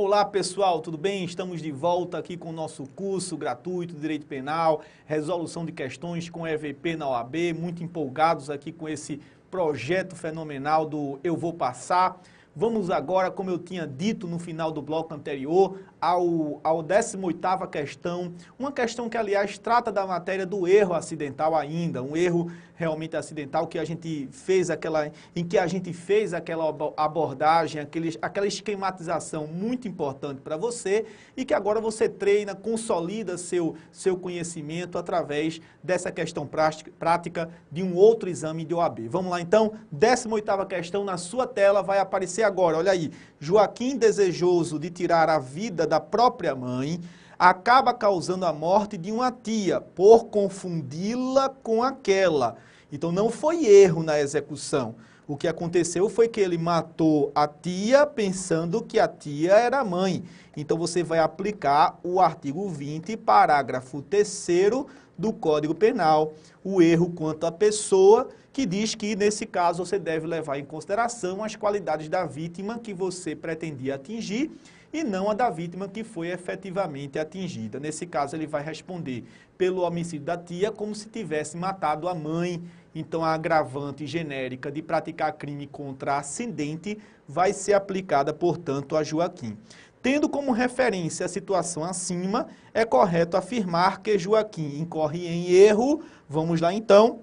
Olá pessoal, tudo bem? Estamos de volta aqui com o nosso curso gratuito de Direito Penal, resolução de questões com EVP na OAB, muito empolgados aqui com esse projeto fenomenal do Eu Vou Passar. Vamos agora, como eu tinha dito no final do bloco anterior, ao 18ª questão, uma questão que, aliás, trata da matéria do erro acidental ainda, um erro realmente acidental que a gente fez em que a gente fez aquela abordagem, aquela esquematização muito importante para você e que agora você treina, consolida seu conhecimento através dessa questão prática de um outro exame de OAB. Vamos lá então, 18ª questão na sua tela vai aparecer agora, olha aí. Joaquim, desejoso de tirar a vida da própria mãe, acaba causando a morte de uma tia por confundi-la com aquela. Então não foi erro na execução. O que aconteceu foi que ele matou a tia pensando que a tia era a mãe. Então você vai aplicar o artigo 20, parágrafo 3º do Código Penal, o erro quanto à pessoa, que diz que, nesse caso, você deve levar em consideração as qualidades da vítima que você pretendia atingir e não a da vítima que foi efetivamente atingida. Nesse caso, ele vai responder pelo homicídio da tia como se tivesse matado a mãe. Então, a agravante genérica de praticar crime contra a ascendente vai ser aplicada, portanto, a Joaquim. Tendo como referência a situação acima, é correto afirmar que Joaquim incorre em erro. Vamos lá, então.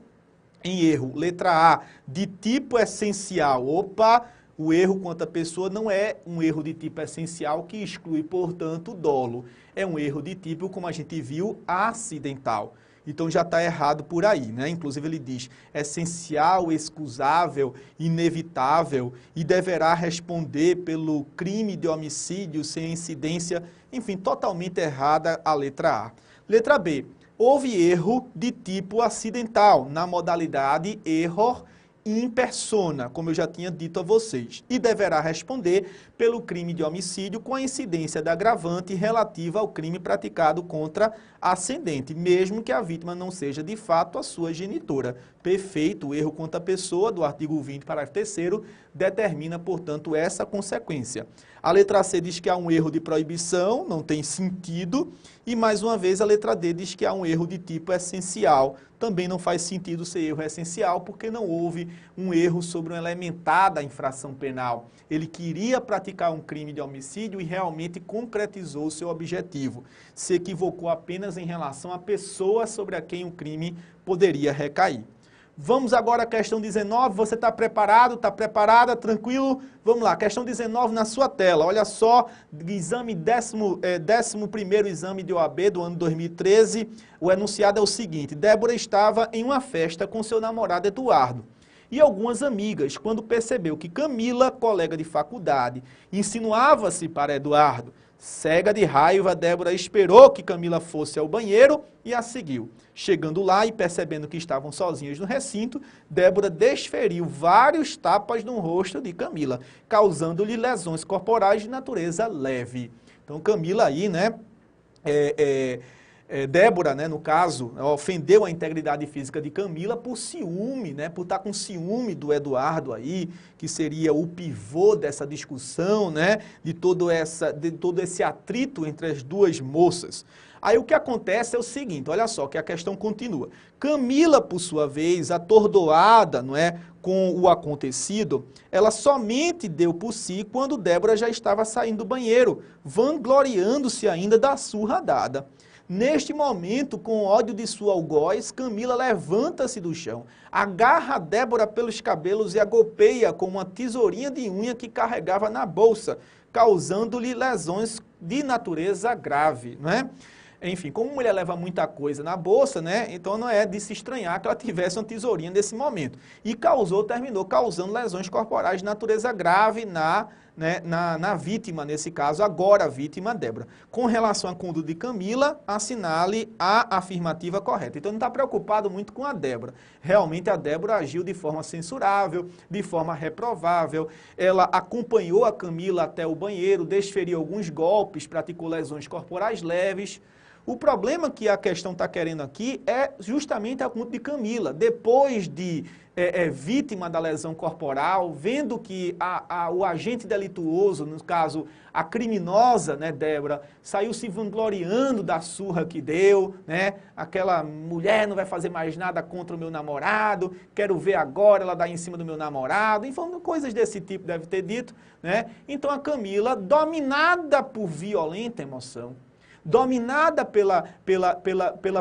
Em erro, letra A, de tipo essencial. Opa, o erro quanto à pessoa não é um erro de tipo essencial que exclui, portanto, o dolo. É um erro de tipo, como a gente viu, acidental. Então já está errado por aí, né? Inclusive ele diz essencial, excusável, inevitável e deverá responder pelo crime de homicídio sem incidência, enfim, totalmente errada a letra A. Letra B. Houve erro de tipo acidental, na modalidade error in persona, como eu já tinha dito a vocês, e deverá responder pelo crime de homicídio com a incidência da agravante relativa ao crime praticado contra a ascendente, mesmo que a vítima não seja de fato a sua genitora. Perfeito, o erro contra a pessoa do artigo 20, parágrafo 3º, determina, portanto, essa consequência. A letra C diz que há um erro de proibição, não tem sentido, e mais uma vez a letra D diz que há um erro de tipo essencial. Também não faz sentido ser erro essencial, porque não houve um erro sobre uma elementada infração penal. Ele queria praticar um crime de homicídio e realmente concretizou o seu objetivo. Se equivocou apenas em relação à pessoa sobre a quem o crime poderia recair. Vamos agora à questão 19, você está preparado, está preparada, tranquilo? Vamos lá, questão 19 na sua tela, olha só, exame 11º exame de OAB do ano 2013, o enunciado é o seguinte: Débora estava em uma festa com seu namorado Eduardo e algumas amigas, quando percebeu que Camila, colega de faculdade, insinuava-se para Eduardo. Cega de raiva, Débora esperou que Camila fosse ao banheiro e a seguiu. Chegando lá e percebendo que estavam sozinhos no recinto, Débora desferiu vários tapas no rosto de Camila, causando-lhe lesões corporais de natureza leve. Então, Camila aí, né, Débora, né, no caso, ofendeu a integridade física de Camila por ciúme, né, por estar com ciúme do Eduardo aí, que seria o pivô dessa discussão, né, de todo esse atrito entre as duas moças. Aí o que acontece é o seguinte, olha só, que a questão continua. Camila, por sua vez, atordoada, não é, com o acontecido, ela somente deu por si quando Débora já estava saindo do banheiro, vangloriando-se ainda da surra dada. Neste momento, com ódio de sua algoz, Camila levanta-se do chão, agarra Débora pelos cabelos e a golpeia com uma tesourinha de unha que carregava na bolsa, causando-lhe lesões de natureza grave, não é? Enfim, como mulher leva muita coisa na bolsa, né? Então não é de se estranhar que ela tivesse uma tesourinha nesse momento. E terminou causando lesões corporais de natureza grave na vítima, nesse caso, agora a vítima Débora. Com relação à conduta de Camila, assinale a afirmativa correta. Então não está preocupado muito com a Débora. Realmente a Débora agiu de forma censurável, de forma reprovável. Ela acompanhou a Camila até o banheiro, desferiu alguns golpes, praticou lesões corporais leves. O problema que a questão está querendo aqui é justamente a conta de Camila. Depois de vítima da lesão corporal, vendo que o agente delituoso, no caso a criminosa, né, Débora, saiu se vangloriando da surra que deu, né? Aquela mulher não vai fazer mais nada contra o meu namorado, quero ver agora ela dar em cima do meu namorado, enfim, coisas desse tipo deve ter dito, né? Então a Camila, dominada por violenta emoção, dominada pela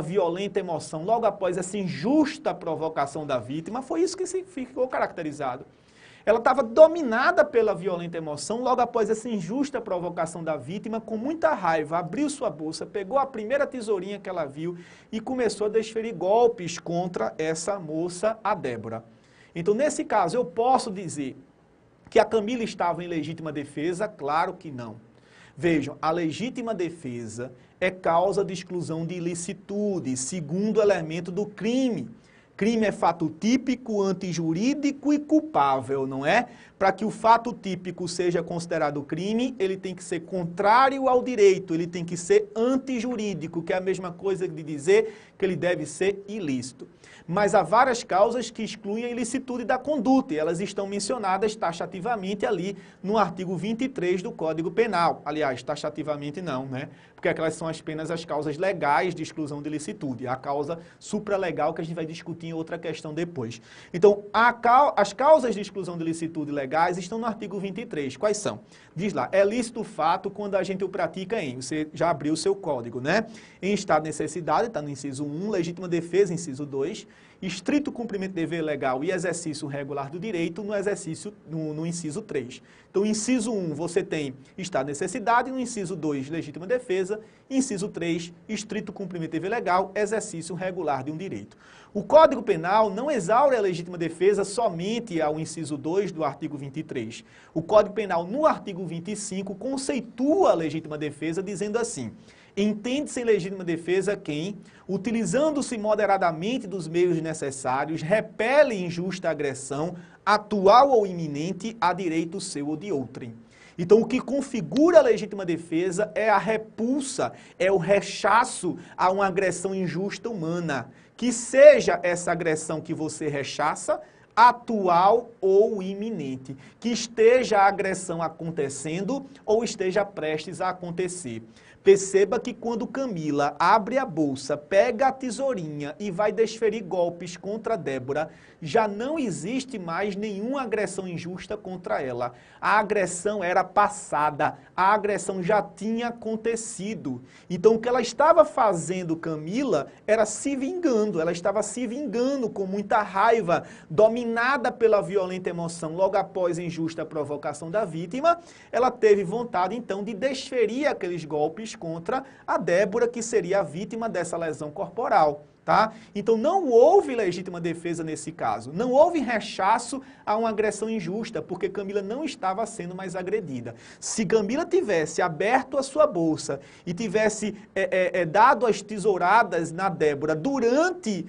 violenta emoção, logo após essa injusta provocação da vítima, foi isso que ficou caracterizado. Ela estava dominada pela violenta emoção, logo após essa injusta provocação da vítima, com muita raiva, abriu sua bolsa, pegou a primeira tesourinha que ela viu e começou a desferir golpes contra essa moça, a Débora. Então, nesse caso, eu posso dizer que a Camila estava em legítima defesa? Claro que não. Vejam, a legítima defesa é causa de exclusão de ilicitude, segundo elemento do crime. Crime é fato típico, antijurídico e culpável, não é? Para que o fato típico seja considerado crime, ele tem que ser contrário ao direito, ele tem que ser antijurídico, que é a mesma coisa de dizer que ele deve ser ilícito. Mas há várias causas que excluem a ilicitude da conduta, e elas estão mencionadas taxativamente ali no artigo 23 do Código Penal. Aliás, taxativamente não, né? Porque aquelas são apenas as causas legais de exclusão de ilicitude, a causa supralegal que a gente vai discutir em outra questão depois. Então, as causas de exclusão de ilicitude legais estão no artigo 23. Quais são? Diz lá, é lícito o fato quando a gente o pratica em, você já abriu o seu código, né? Em estado de necessidade, está no inciso 1, legítima defesa, inciso 2, estrito cumprimento de dever legal e exercício regular do direito no inciso 3. Então, inciso 1, você tem estado de necessidade, no inciso 2, legítima defesa, inciso 3, estrito cumprimento de dever legal, exercício regular de um direito. O Código Penal não exaure a legítima defesa somente ao inciso 2 do artigo 23. O Código Penal, no artigo 25, conceitua a legítima defesa dizendo assim: entende-se em legítima defesa quem, utilizando-se moderadamente dos meios necessários, repele injusta agressão, atual ou iminente, a direito seu ou de outrem. Então, o que configura a legítima defesa é a repulsa, é o rechaço a uma agressão injusta humana. Que seja essa agressão que você rechaça, atual ou iminente. Que esteja a agressão acontecendo ou esteja prestes a acontecer. Perceba que quando Camila abre a bolsa, pega a tesourinha e vai desferir golpes contra Débora, já não existe mais nenhuma agressão injusta contra ela. A agressão era passada, a agressão já tinha acontecido. Então o que ela estava fazendo, Camila, era se vingando, ela estava se vingando com muita raiva, dominada pela violenta emoção logo após a injusta provocação da vítima, ela teve vontade então de desferir aqueles golpes contra a Débora, que seria a vítima dessa lesão corporal, tá? Então não houve legítima defesa nesse caso, não houve rechaço a uma agressão injusta, porque Camila não estava sendo mais agredida. Se Camila tivesse aberto a sua bolsa e tivesse dado as tesouradas na Débora durante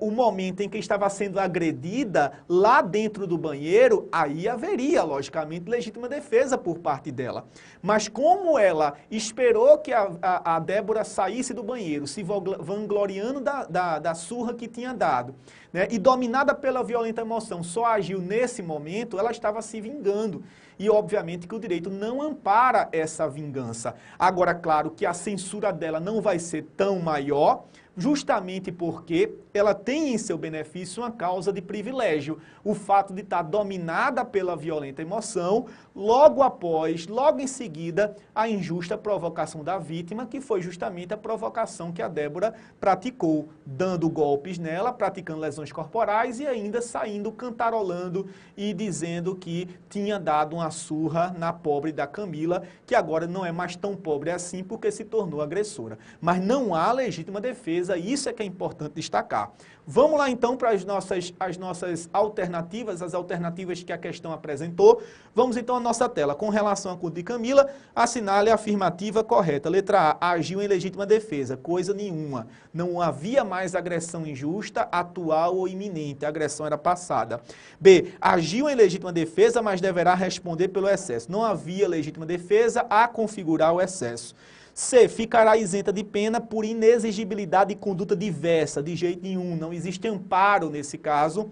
o momento em que estava sendo agredida lá dentro do banheiro, aí haveria, logicamente, legítima defesa por parte dela. Mas como ela esperou que a Débora saísse do banheiro, se vangloriando da surra que tinha dado, né, e dominada pela violenta emoção, só agiu nesse momento, ela estava se vingando. E, obviamente, que o direito não ampara essa vingança. Agora, claro que a censura dela não vai ser tão maior, justamente porque ela tem em seu benefício uma causa de privilégio, o fato de estar dominada pela violenta emoção, logo após, logo em seguida, a injusta provocação da vítima, que foi justamente a provocação que a Débora praticou, dando golpes nela, praticando lesões corporais e ainda saindo cantarolando e dizendo que tinha dado uma surra na pobre da Camila, que agora não é mais tão pobre assim porque se tornou agressora. Mas não há legítima defesa, isso é que é importante destacar. Vamos lá então para as nossas alternativas, as alternativas que a questão apresentou. Vamos então à nossa tela. Com relação à conta de Camila, assinale a afirmativa correta. Letra A, agiu em legítima defesa. Coisa nenhuma. Não havia mais agressão injusta, atual ou iminente. A agressão era passada. B, agiu em legítima defesa, mas deverá responder pelo excesso. Não havia legítima defesa a configurar o excesso. C, ficará isenta de pena por inexigibilidade de conduta diversa, de jeito nenhum, não existe amparo nesse caso,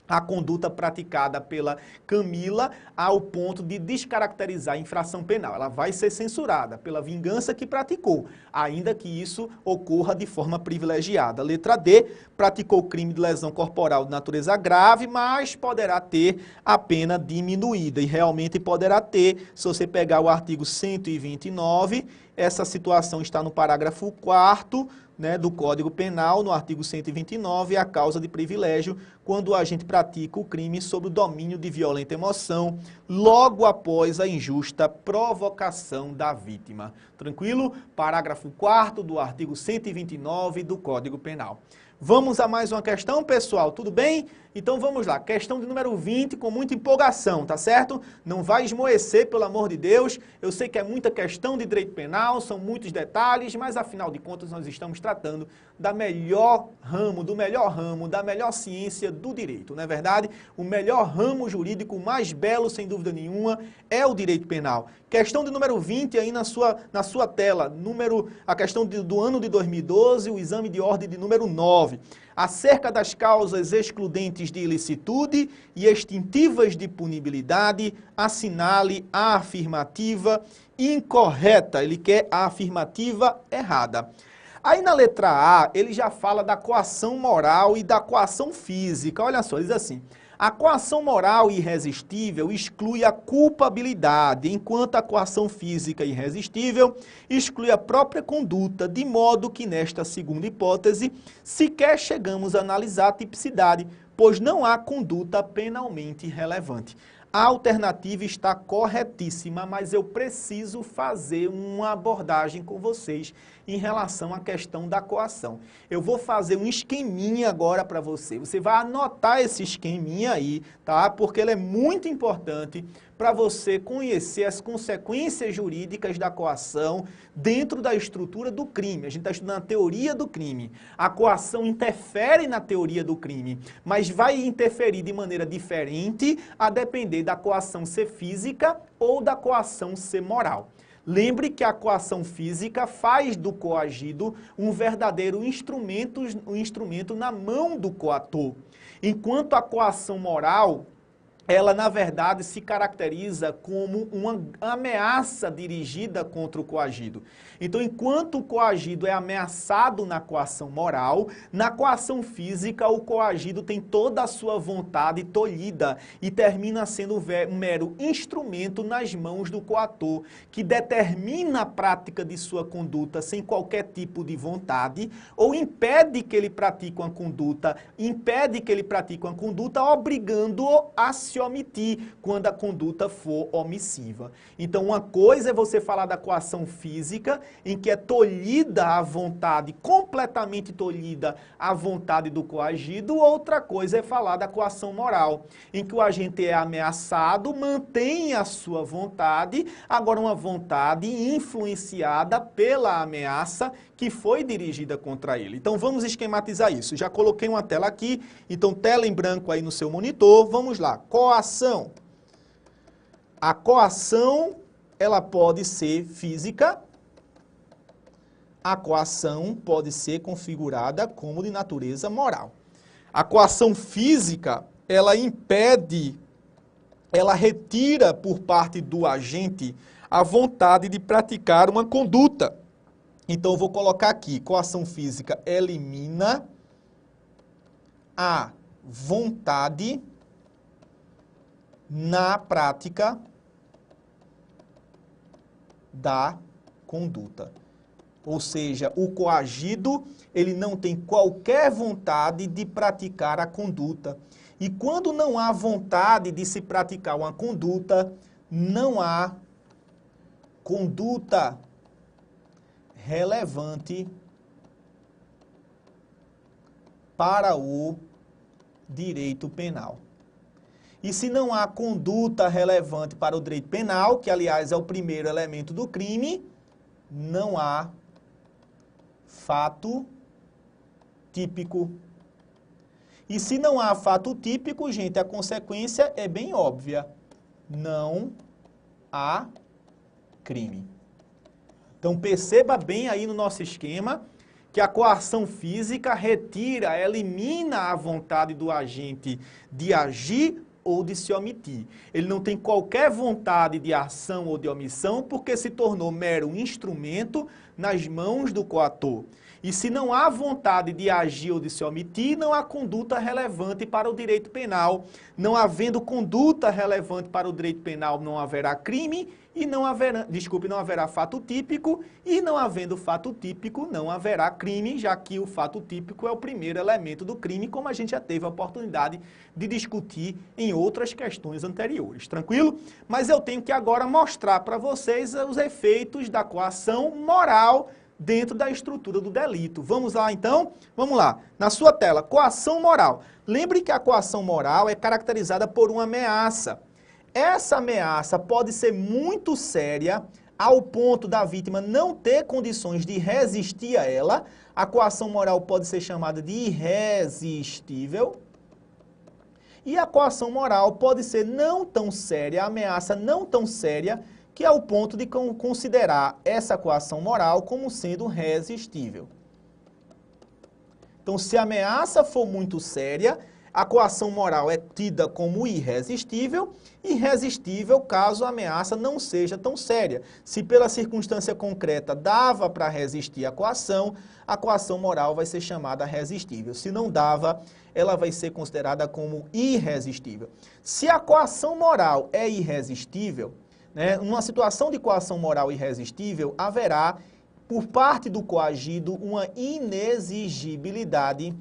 a conduta praticada pela Camila ao ponto de descaracterizar a infração penal. Ela vai ser censurada pela vingança que praticou, ainda que isso ocorra de forma privilegiada. Letra D, praticou crime de lesão corporal de natureza grave, mas poderá ter a pena diminuída. E realmente poderá ter, se você pegar o artigo 129, essa situação está no parágrafo 4º, do Código Penal, no artigo 129, a causa de privilégio, quando o agente pratica o crime sob o domínio de violenta emoção, logo após a injusta provocação da vítima. Tranquilo? Parágrafo 4º do artigo 129 do Código Penal. Vamos a mais uma questão, pessoal, tudo bem? Então vamos lá, questão de número 20, com muita empolgação, tá certo? Não vai esmoecer, pelo amor de Deus. Eu sei que é muita questão de direito penal, são muitos detalhes, mas afinal de contas nós estamos tratando da melhor ramo, da melhor ciência do direito, não é verdade? O melhor ramo jurídico, mais belo, sem dúvida nenhuma, é o direito penal. Questão de número 20 aí na sua tela, a questão do ano de 2012, o exame de ordem de número 9. Acerca das causas excludentes de ilicitude e extintivas de punibilidade, assinale a afirmativa incorreta. Ele quer a afirmativa errada. Aí na letra A, ele já fala da coação moral e da coação física. Olha só, ele diz assim: a coação moral irresistível exclui a culpabilidade, enquanto a coação física irresistível exclui a própria conduta, de modo que nesta segunda hipótese sequer chegamos a analisar a tipicidade, pois não há conduta penalmente relevante. A alternativa está corretíssima, mas eu preciso fazer uma abordagem com vocês em relação à questão da coação. Eu vou fazer um esqueminha agora para você. Você vai anotar esse esqueminha aí, tá? Porque ele é muito importante para você conhecer as consequências jurídicas da coação dentro da estrutura do crime. A gente está estudando a teoria do crime. A coação interfere na teoria do crime, mas vai interferir de maneira diferente a depender da coação ser física ou da coação ser moral. Lembre que a coação física faz do coagido um verdadeiro instrumento na mão do coator, enquanto a coação moral, ela, na verdade, se caracteriza como uma ameaça dirigida contra o coagido. Então, enquanto o coagido é ameaçado na coação moral, na coação física, o coagido tem toda a sua vontade tolhida e termina sendo um mero instrumento nas mãos do coator, que determina a prática de sua conduta sem qualquer tipo de vontade, ou impede que ele pratique uma conduta, obrigando-o a se omitir quando a conduta for omissiva. Então, uma coisa é você falar da coação física, em que é tolhida a vontade, completamente tolhida a vontade do coagido, outra coisa é falar da coação moral, em que o agente é ameaçado, mantém a sua vontade, agora uma vontade influenciada pela ameaça que foi dirigida contra ele. Então, vamos esquematizar isso. Já coloquei uma tela aqui, então tela em branco aí no seu monitor. Vamos lá. Coação. A coação, ela pode ser física. A coação pode ser configurada como de natureza moral. A coação física, ela impede, ela retira por parte do agente a vontade de praticar uma conduta. Então, eu vou colocar aqui, coação física elimina a vontade na prática da conduta. Ou seja, o coagido, ele não tem qualquer vontade de praticar a conduta. E quando não há vontade de se praticar uma conduta, não há conduta relevante para o direito penal. E se não há conduta relevante para o direito penal, que aliás é o primeiro elemento do crime, não há fato típico. E se não há fato típico, gente, a consequência é bem óbvia. Não há crime. Então perceba bem aí no nosso esquema que a coação física retira, elimina a vontade do agente de agir ou de se omitir. Ele não tem qualquer vontade de ação ou de omissão porque se tornou mero instrumento nas mãos do coator. E se não há vontade de agir ou de se omitir, não há conduta relevante para o direito penal. Não havendo conduta relevante para o direito penal, não haverá crime e não haverá fato típico, e não havendo fato típico, não haverá crime, já que o fato típico é o primeiro elemento do crime, como a gente já teve a oportunidade de discutir em outras questões anteriores, tranquilo? Mas eu tenho que agora mostrar para vocês os efeitos da coação moral dentro da estrutura do delito. Vamos lá então? Vamos lá. Na sua tela, coação moral. Lembre que a coação moral é caracterizada por uma ameaça. Essa ameaça pode ser muito séria ao ponto da vítima não ter condições de resistir a ela. A coação moral pode ser chamada de irresistível. E a coação moral pode ser não tão séria, a ameaça não tão séria, que é o ponto de considerar essa coação moral como sendo resistível. Então, se a ameaça for muito séria, a coação moral é tida como irresistível, irresistível caso a ameaça não seja tão séria. Se pela circunstância concreta dava para resistir a coação moral vai ser chamada resistível. Se não dava, ela vai ser considerada como irresistível. Se a coação moral é irresistível, numa situação de coação moral irresistível, haverá, por parte do coagido, uma inexigibilidade,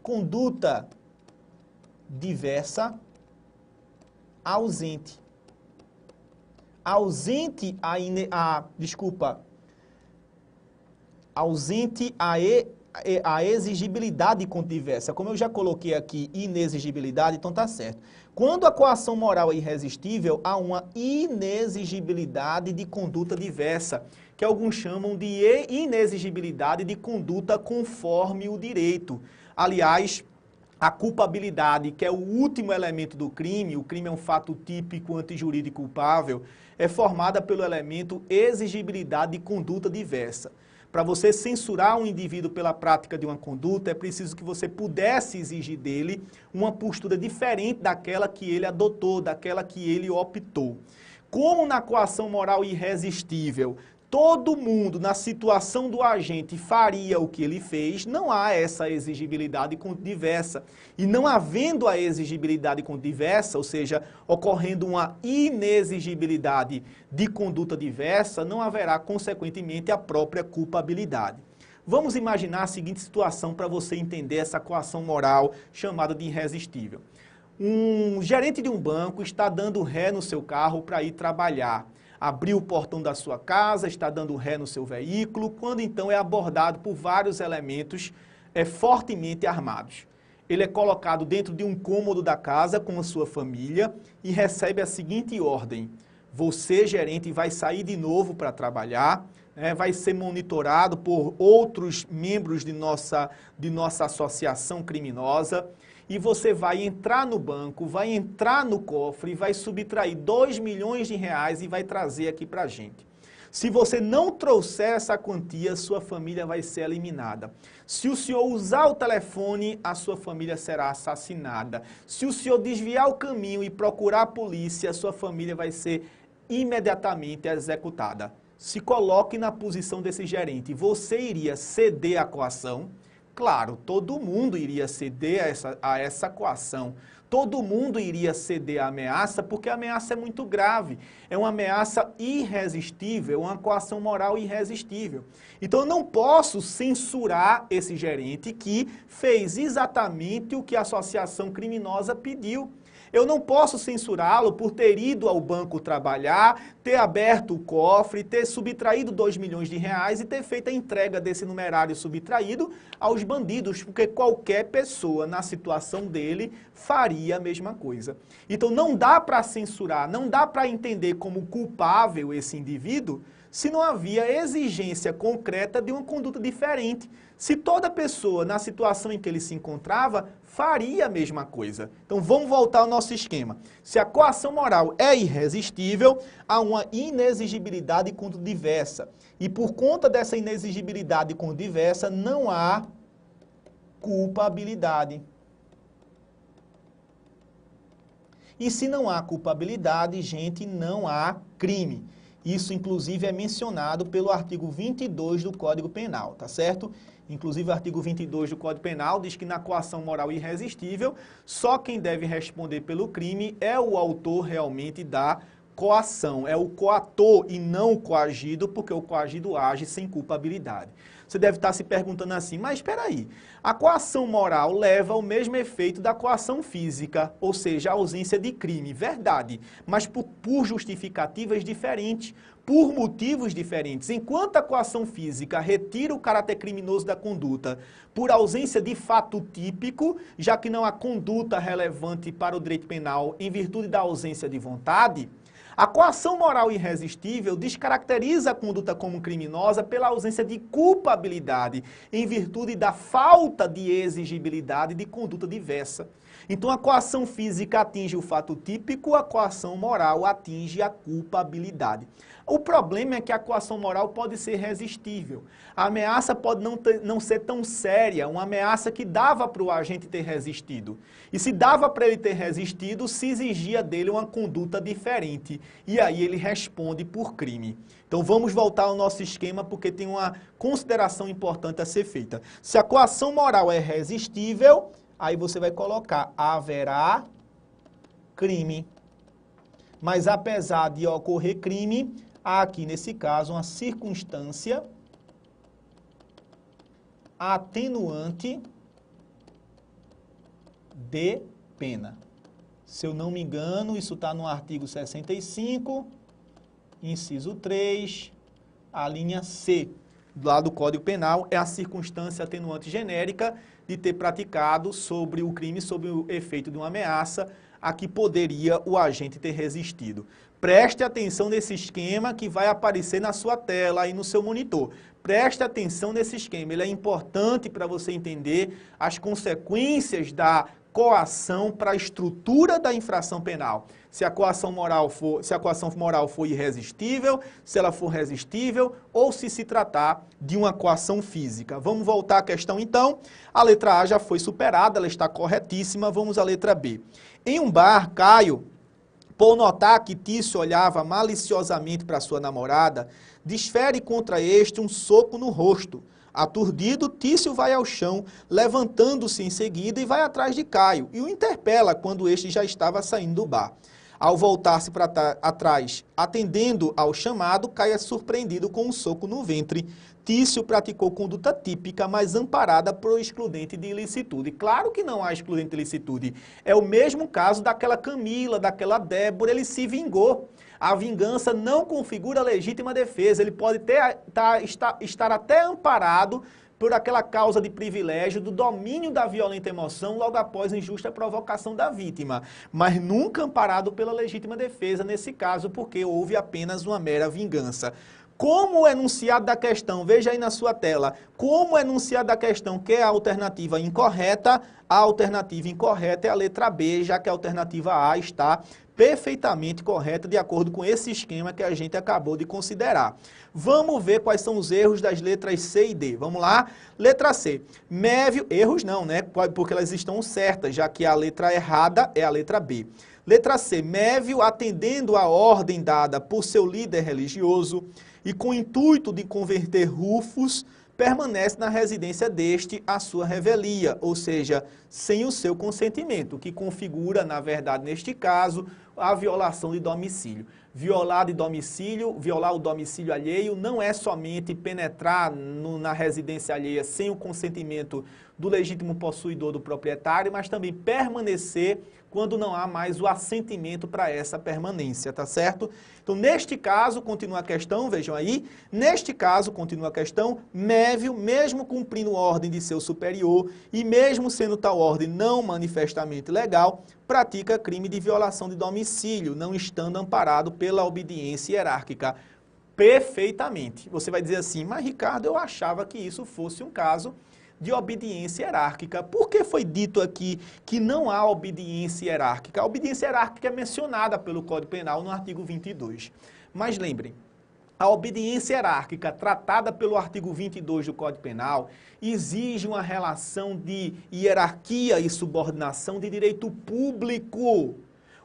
conduta diversa, ausente. Ausente a exigibilidade de conduta diversa. Como eu já coloquei aqui inexigibilidade, então tá certo. Quando a coação moral é irresistível, há uma inexigibilidade de conduta diversa, que alguns chamam de inexigibilidade de conduta conforme o direito. Aliás, a culpabilidade, que é o último elemento do crime, o crime é um fato típico antijurídico culpável, é formada pelo elemento exigibilidade de conduta diversa. Para você censurar um indivíduo pela prática de uma conduta, é preciso que você pudesse exigir dele uma postura diferente daquela que ele adotou, daquela que ele optou. Como na coação moral irresistível, todo mundo na situação do agente faria o que ele fez, não há essa exigibilidade diversa. E não havendo a exigibilidade diversa, ou seja, ocorrendo uma inexigibilidade de conduta diversa, não haverá, consequentemente, a própria culpabilidade. Vamos imaginar a seguinte situação para você entender essa coação moral chamada de irresistível. Um gerente de um banco está dando ré no seu carro para ir trabalhar. Abriu o portão da sua casa, está dando ré no seu veículo, quando então é abordado por vários elementos fortemente armados. Ele é colocado dentro de um cômodo da casa com a sua família e recebe a seguinte ordem: você, gerente, vai sair de novo para trabalhar, vai ser monitorado por outros membros de nossa associação criminosa, e você vai entrar no banco, vai entrar no cofre, vai subtrair 2 milhões de reais e vai trazer aqui para a gente. Se você não trouxer essa quantia, sua família vai ser eliminada. Se o senhor usar o telefone, a sua família será assassinada. Se o senhor desviar o caminho e procurar a polícia, sua família vai ser imediatamente executada. Se coloque na posição desse gerente. Você iria ceder à coação? Claro, todo mundo iria ceder a essa coação. Todo mundo iria ceder à ameaça, porque a ameaça é muito grave. É uma ameaça irresistível, uma coação moral irresistível. Então eu não posso censurar esse gerente que fez exatamente o que a associação criminosa pediu. Eu não posso censurá-lo por ter ido ao banco trabalhar, ter aberto o cofre, ter subtraído 2 milhões de reais e ter feito a entrega desse numerário subtraído aos bandidos, porque qualquer pessoa na situação dele faria faria a mesma coisa. Então não dá para censurar, não dá para entender como culpável esse indivíduo se não havia exigência concreta de uma conduta diferente. Se toda pessoa, na situação em que ele se encontrava, faria a mesma coisa. Então vamos voltar ao nosso esquema. Se a coação moral é irresistível, há uma inexigibilidade de conduta diversa. E por conta dessa inexigibilidade de conduta diversa, não há culpabilidade. E se não há culpabilidade, gente, não há crime. Isso, inclusive, é mencionado pelo artigo 22 do Código Penal, tá certo? Inclusive, o artigo 22 do Código Penal diz que na coação moral irresistível, só quem deve responder pelo crime é o autor realmente da coação, é o coator e não o coagido, porque o coagido age sem culpabilidade. Você deve estar se perguntando assim, mas espera aí, a coação moral leva ao mesmo efeito da coação física, ou seja, a ausência de crime, verdade, mas por justificativas diferentes, por motivos diferentes. Enquanto a coação física retira o caráter criminoso da conduta por ausência de fato típico, já que não há conduta relevante para o direito penal em virtude da ausência de vontade, a coação moral irresistível descaracteriza a conduta como criminosa pela ausência de culpabilidade, em virtude da falta de exigibilidade de conduta diversa. Então, a coação física atinge o fato típico, a coação moral atinge a culpabilidade. O problema é que a coação moral pode ser resistível. A ameaça pode não ser tão séria, uma ameaça que dava para o agente ter resistido. E se dava para ele ter resistido, se exigia dele uma conduta diferente. E aí ele responde por crime. Então vamos voltar ao nosso esquema porque tem uma consideração importante a ser feita. Se a coação moral é resistível, aí você vai colocar haverá crime. Mas apesar de ocorrer crime, há aqui nesse caso uma circunstância atenuante de pena. Se eu não me engano, isso está no artigo 65, inciso 3, a linha C, lá do Código Penal, é a circunstância atenuante genérica de ter praticado sobre o crime, sob o efeito de uma ameaça, a que poderia o agente ter resistido. Preste atenção nesse esquema que vai aparecer na sua tela, aí no seu monitor. Preste atenção nesse esquema, ele é importante para você entender as consequências da coação para a estrutura da infração penal. Se a coação moral for irresistível, se ela for resistível ou se tratar de uma coação física. Vamos voltar à questão então. A letra A já foi superada, ela está corretíssima. Vamos à letra B. Em um bar, Caio, por notar que Tício olhava maliciosamente para sua namorada, desfere contra este um soco no rosto. Aturdido, Tício vai ao chão, levantando-se em seguida e vai atrás de Caio, e o interpela quando este já estava saindo do bar. Ao voltar-se para atrás, atendendo ao chamado, Caio é surpreendido com um soco no ventre. Tício praticou conduta típica, mas amparada por excludente de ilicitude. Claro que não há excludente de ilicitude. É o mesmo caso daquela Camila, daquela Débora, ele se vingou. A vingança não configura legítima defesa. Ele pode estar até amparado por aquela causa de privilégio do domínio da violenta emoção logo após a injusta provocação da vítima, mas nunca amparado pela legítima defesa nesse caso, porque houve apenas uma mera vingança. Como o enunciado da questão, veja aí na sua tela, como o enunciado da questão que é a alternativa incorreta é a letra B, já que a alternativa A está perfeitamente correta de acordo com esse esquema que a gente acabou de considerar. Vamos ver quais são os erros das letras C e D. Vamos lá? Letra C. Mévio, erros não, né? Porque elas estão certas, já que a letra errada é a letra B. Letra C. Mévio, atendendo à ordem dada por seu líder religioso e com o intuito de converter Rufus, permanece na residência deste a sua revelia, ou seja, sem o seu consentimento, que configura, na verdade, neste caso, a violação de domicílio. Violar o domicílio alheio não é somente penetrar na residência alheia sem o consentimento do legítimo possuidor do proprietário, mas também permanecer quando não há mais o assentimento para essa permanência, tá certo? Então, neste caso, continua a questão, vejam aí, neste caso, continua a questão, Mévio, mesmo cumprindo ordem de seu superior e mesmo sendo tal ordem não manifestamente legal, pratica crime de violação de domicílio, não estando amparado pela obediência hierárquica. Perfeitamente. Você vai dizer assim, mas Ricardo, eu achava que isso fosse um caso de obediência hierárquica. Por que foi dito aqui que não há obediência hierárquica? A obediência hierárquica é mencionada pelo Código Penal no artigo 22. Mas lembrem, a obediência hierárquica tratada pelo artigo 22 do Código Penal exige uma relação de hierarquia e subordinação de direito público.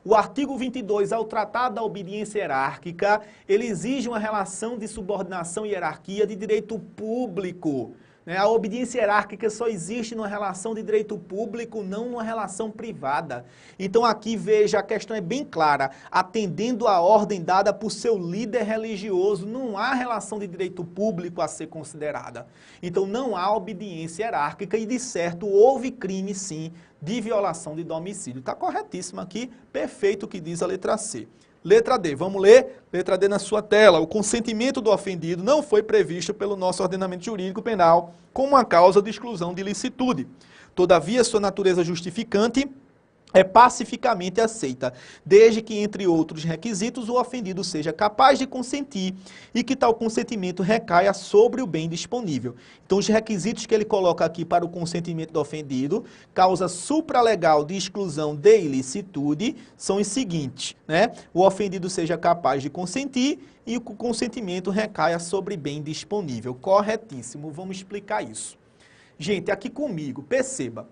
O artigo 22, ao tratar da obediência hierárquica, ele exige uma relação de subordinação e hierarquia de direito público. A obediência hierárquica só existe numa relação de direito público, não numa relação privada. Então aqui, veja, a questão é bem clara. Atendendo à ordem dada por seu líder religioso, não há relação de direito público a ser considerada. Então não há obediência hierárquica e, de certo, houve crime, sim, de violação de domicílio. Está corretíssimo aqui, perfeito o que diz a letra C. Letra D, vamos ler? Letra D na sua tela. O consentimento do ofendido não foi previsto pelo nosso ordenamento jurídico penal como uma causa de exclusão de ilicitude. Todavia, sua natureza justificante é pacificamente aceita, desde que, entre outros requisitos, o ofendido seja capaz de consentir e que tal consentimento recaia sobre o bem disponível. Então, os requisitos que ele coloca aqui para o consentimento do ofendido, causa supralegal de exclusão de ilicitude, são os seguintes, O ofendido seja capaz de consentir e o consentimento recaia sobre bem disponível. Corretíssimo, vamos explicar isso. Gente, aqui comigo, perceba.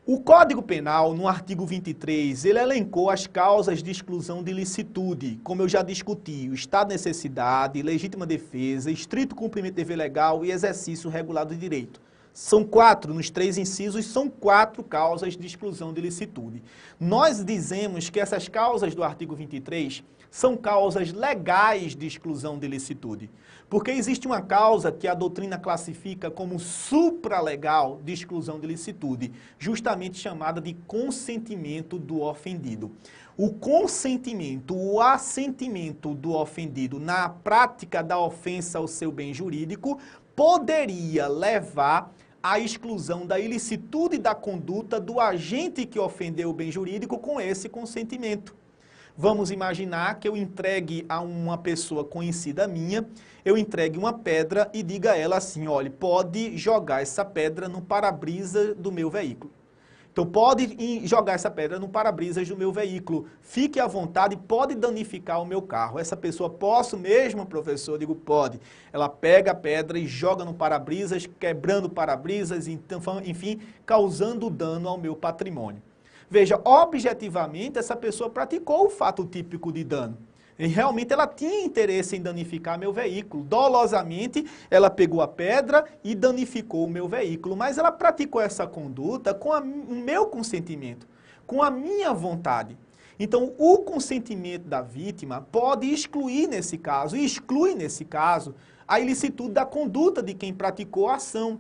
O Código Penal, no artigo 23, ele elencou as causas de exclusão de ilicitude, como eu já discuti, o estado de necessidade, legítima defesa, estrito cumprimento de dever legal e exercício regulado de direito. São 4, nos 3 incisos, são 4 causas de exclusão de ilicitude. Nós dizemos que essas causas do artigo 23 são causas legais de exclusão de ilicitude. Porque existe uma causa que a doutrina classifica como supralegal de exclusão de ilicitude, justamente chamada de consentimento do ofendido. O consentimento, o assentimento do ofendido na prática da ofensa ao seu bem jurídico poderia levar à exclusão da ilicitude da conduta do agente que ofendeu o bem jurídico com esse consentimento. Vamos imaginar que eu entregue a uma pessoa conhecida minha, eu entregue uma pedra e diga a ela assim, olha, pode jogar essa pedra no para-brisa do meu veículo. Então pode jogar essa pedra no para-brisas do meu veículo, fique à vontade, pode danificar o meu carro. Essa pessoa, posso mesmo, professor? Eu digo, pode. Ela pega a pedra e joga no para-brisas, quebrando o para-brisas, enfim, causando dano ao meu patrimônio. Veja, objetivamente, essa pessoa praticou o fato típico de dano. E realmente ela tinha interesse em danificar meu veículo. Dolosamente, ela pegou a pedra e danificou o meu veículo. Mas ela praticou essa conduta com o meu consentimento, com a minha vontade. Então, o consentimento da vítima pode excluir nesse caso, e exclui nesse caso, a ilicitude da conduta de quem praticou a ação.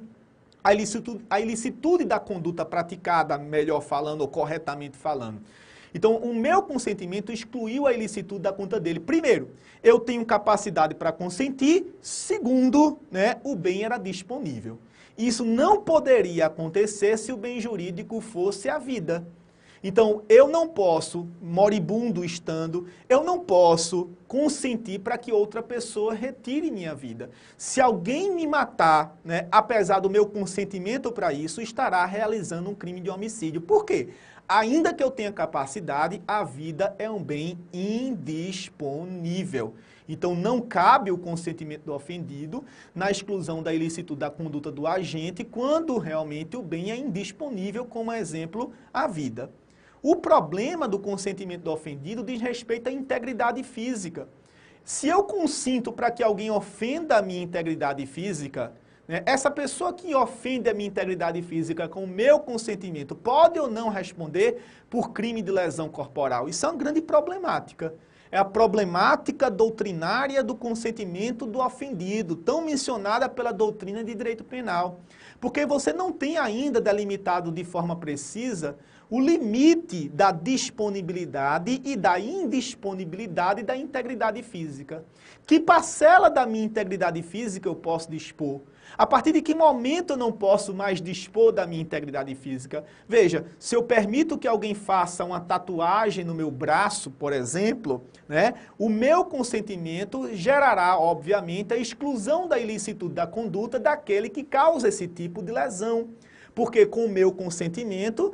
A ilicitude da conduta praticada, melhor falando, ou corretamente falando. Então, o meu consentimento excluiu a ilicitude da conduta dele. Primeiro, eu tenho capacidade para consentir. Segundo, o bem era disponível. Isso não poderia acontecer se o bem jurídico fosse a vida. Então, eu não posso, moribundo estando, eu não posso consentir para que outra pessoa retire minha vida. Se alguém me matar, apesar do meu consentimento para isso, estará realizando um crime de homicídio. Por quê? Ainda que eu tenha capacidade, a vida é um bem indisponível. Então, não cabe o consentimento do ofendido na exclusão da ilicitude da conduta do agente, quando realmente o bem é indisponível, como exemplo, a vida. O problema do consentimento do ofendido diz respeito à integridade física. Se eu consinto para que alguém ofenda a minha integridade física, essa pessoa que ofende a minha integridade física com o meu consentimento pode ou não responder por crime de lesão corporal? Isso é uma grande problemática. É a problemática doutrinária do consentimento do ofendido, tão mencionada pela doutrina de direito penal. Porque você não tem ainda delimitado de forma precisa o limite da disponibilidade e da indisponibilidade da integridade física. Que parcela da minha integridade física eu posso dispor? A partir de que momento eu não posso mais dispor da minha integridade física? Veja, se eu permito que alguém faça uma tatuagem no meu braço, por exemplo, né, o meu consentimento gerará, obviamente, a exclusão da ilicitude da conduta daquele que causa esse tipo de lesão. Porque com o meu consentimento,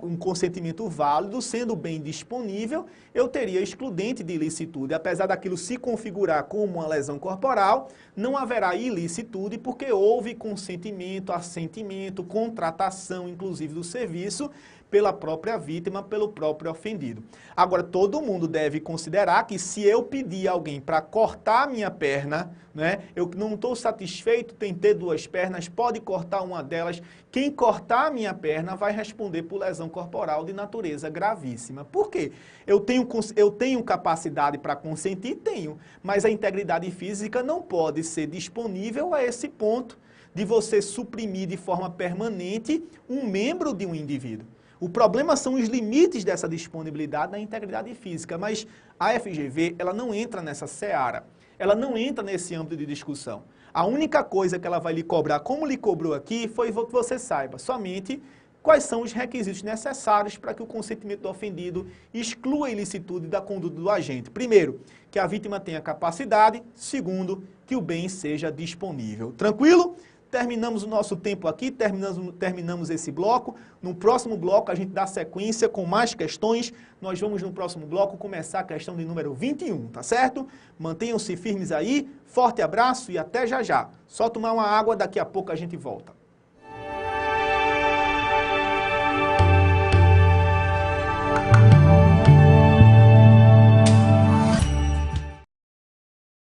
um consentimento válido, sendo bem disponível, eu teria excludente de ilicitude. Apesar daquilo se configurar como uma lesão corporal, não haverá ilicitude porque houve consentimento, assentimento, contratação, inclusive do serviço, pela própria vítima, pelo próprio ofendido. Agora, todo mundo deve considerar que se eu pedir a alguém para cortar a minha perna, né, eu não estou satisfeito, tem que ter duas pernas, pode cortar uma delas, quem cortar a minha perna vai responder por lesão corporal de natureza gravíssima. Por quê? Eu tenho capacidade para consentir? Tenho, mas a integridade física não pode ser disponível a esse ponto de você suprimir de forma permanente um membro de um indivíduo. O problema são os limites dessa disponibilidade na integridade física, mas a FGV, ela não entra nessa seara, ela não entra nesse âmbito de discussão. A única coisa que ela vai lhe cobrar, como lhe cobrou aqui, foi que você saiba somente quais são os requisitos necessários para que o consentimento do ofendido exclua a ilicitude da conduta do agente. Primeiro, que a vítima tenha capacidade. Segundo, que o bem seja disponível. Tranquilo? Terminamos o nosso tempo aqui, terminamos esse bloco. No próximo bloco a gente dá sequência com mais questões. Nós vamos no próximo bloco começar a questão de número 21, tá certo? Mantenham-se firmes aí, forte abraço e até já já. Só tomar uma água, daqui a pouco a gente volta.